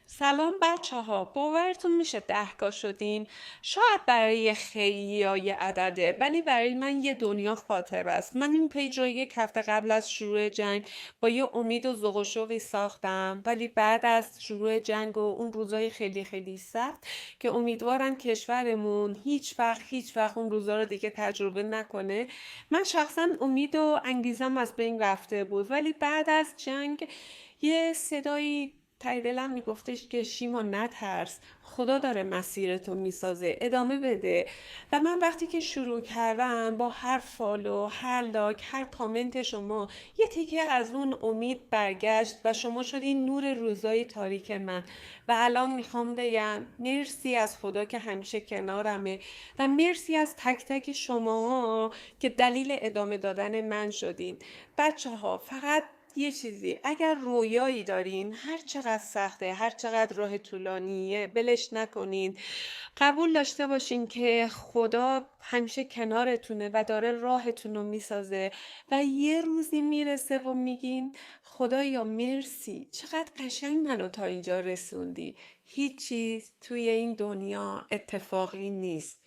سلام بچه ها، باورتون میشه 10 شدیم؟ شاید برای خیلی ها یه عدده، ولی برای من یه دنیا خاطر است. من این پیج رو 1 هفته قبل از شروع جنگ با یه امید و ذوق و شوقی ساختم، ولی بعد از شروع جنگ و اون روزای خیلی خیلی سخت که امیدوارم کشورمون هیچ وقت اون روزا رو دیگه تجربه نکنه، من شخصا امید و انگیزم از بین رفته بود. ولی بعد از جنگ یه صدایی ته دلم میگفتش که شیما نترس، خدا داره مسیرتو میسازه، ادامه بده. و من وقتی که شروع کردم با هر فالو، هر لاک، هر کامنت شما یه تیکه از اون امید برگشت و شما شدین نور روزای تاریک من. و الان میخوام بگم مرسی از خدا که همیشه کنارمه و مرسی از تک تک شما که دلیل ادامه دادن من شدین. بچه ها، فقط یه چیزی، اگر رویایی دارین، هر چقدر سخته، هر چقدر راه طولانیه، بلش نکنین. قبول داشته باشین که خدا همیشه کنارتونه و داره راهتون رو میسازه و یه روزی میرسه و میگین خدایا مرسی، چقدر قشنگ منو تا اینجا رسوندی. هیچ چیز توی این دنیا اتفاقی نیست.